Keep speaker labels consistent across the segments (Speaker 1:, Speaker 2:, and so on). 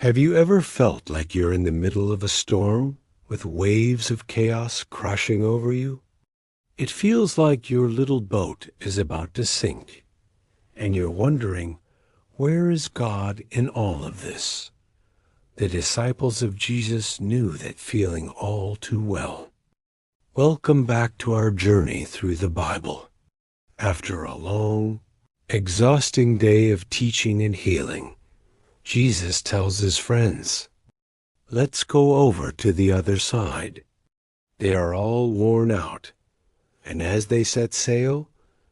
Speaker 1: Have you ever felt like you're in the middle of a storm with waves of chaos crashing over you? It feels like your little boat is about to sink, and you're wondering, where is God in all of this? The disciples of Jesus knew that feeling all too well. Welcome back to our journey through the Bible. After a long, exhausting day of teaching and healing, Jesus tells his friends, "Let's go over to the other side." They are all worn out, and as they set sail,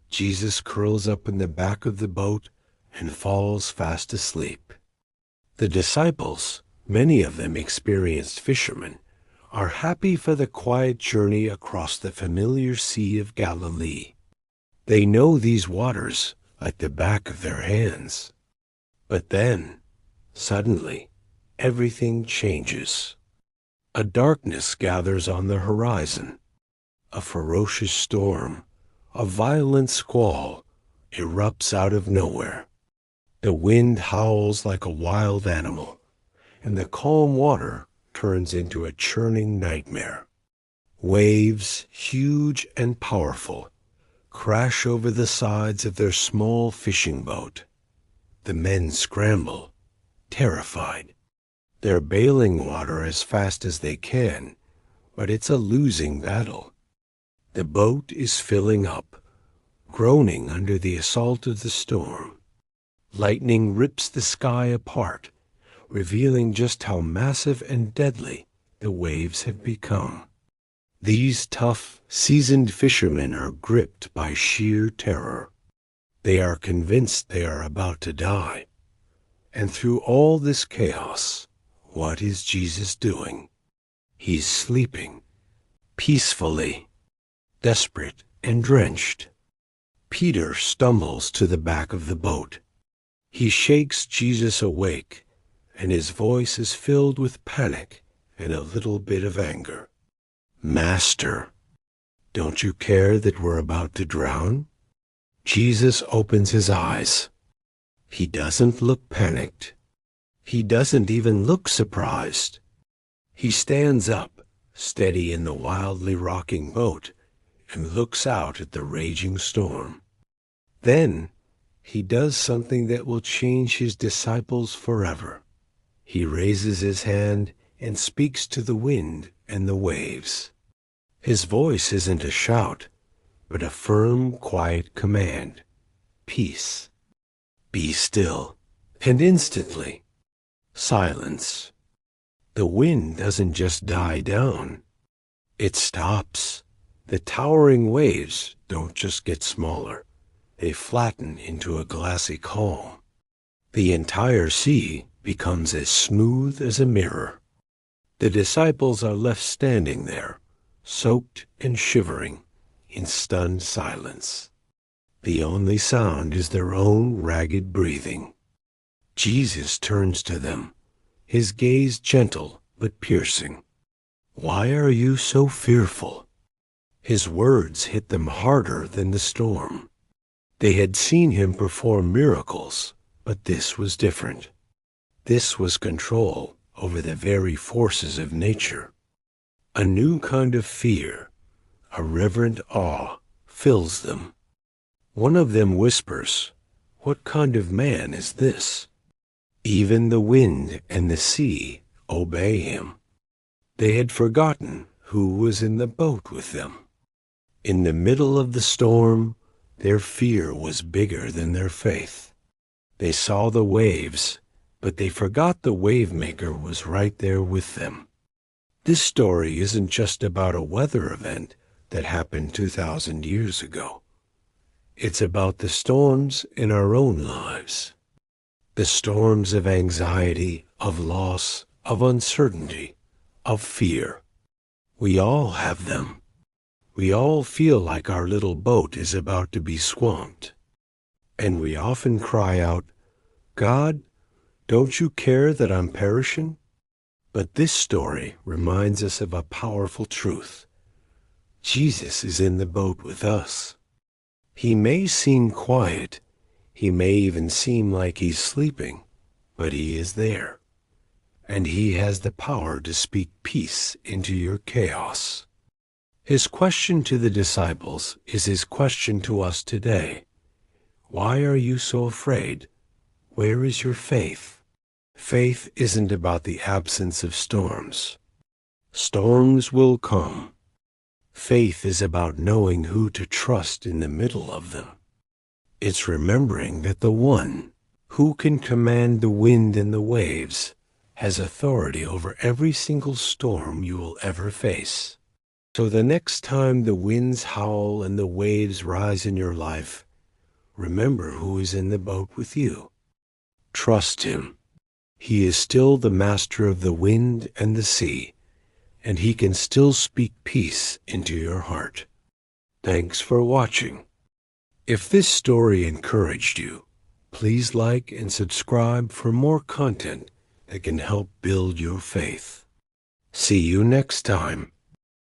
Speaker 1: Jesus curls up in the back of the boat and falls fast asleep. The disciples, many of them experienced fishermen, are happy for the quiet journey across the familiar Sea of Galilee. They know these waters like the back of their hands. But then, suddenly, everything changes. A darkness gathers on the horizon. A ferocious storm, a violent squall, erupts out of nowhere. The wind howls like a wild animal, and the calm water turns into a churning nightmare. Waves, huge and powerful, crash over the sides of their small fishing boat. The men scramble, terrified. They're bailing water as fast as they can, but it's a losing battle. The boat is filling up, groaning under the assault of the storm. Lightning rips the sky apart, revealing just how massive and deadly the waves have become. These tough, seasoned fishermen are gripped by sheer terror. They are convinced they are about to die. And through all this chaos, what is Jesus doing? He's sleeping, peacefully, desperate and drenched. Peter stumbles to the back of the boat. He shakes Jesus awake, and his voice is filled with panic and a little bit of anger. "Master, don't you care that we're about to drown?" Jesus opens his eyes. He doesn't look panicked. He doesn't even look surprised. He stands up, steady in the wildly rocking boat, and looks out at the raging storm. Then he does something that will change his disciples forever. He raises his hand and speaks to the wind and the waves. His voice isn't a shout, but a firm, quiet command. Peace. Be still. And instantly, silence. The wind doesn't just die down. It stops. The towering waves don't just get smaller. They flatten into a glassy calm. The entire sea becomes as smooth as a mirror. The disciples are left standing there, soaked and shivering, in stunned silence. The only sound is their own ragged breathing. Jesus turns to them, his gaze gentle but piercing. "Why are you so fearful?" His words hit them harder than the storm. They had seen him perform miracles, but this was different. This was control over the very forces of nature. A new kind of fear, a reverent awe, fills them. One of them whispers, "What kind of man is this?" Even the wind and the sea obey him. They had forgotten who was in the boat with them. In the middle of the storm, their fear was bigger than their faith. They saw the waves, but they forgot the wave-maker was right there with them. This story isn't just about a weather event that happened 2,000 years ago. It's about the storms in our own lives. The storms of anxiety, of loss, of uncertainty, of fear. We all have them. We all feel like our little boat is about to be swamped. And we often cry out, "God, don't you care that I'm perishing?" But this story reminds us of a powerful truth. Jesus is in the boat with us. He may seem quiet, he may even seem like he's sleeping, but he is there. and He has the power to speak peace into your chaos. His question to the disciples is His question to us today. Why are you so afraid? Where is your faith? Faith isn't about the absence of storms. Storms will come. Faith is about knowing who to trust in the middle of them. It's remembering that the one who can command the wind and the waves has authority over every single storm you will ever face. So the next time the winds howl and the waves rise in your life, remember who is in the boat with you. Trust Him. He is still the master of the wind and the sea, and He can still speak peace into your heart. Thanks for watching. If this story encouraged you, please like and subscribe for more content that can help build your faith. See you next time.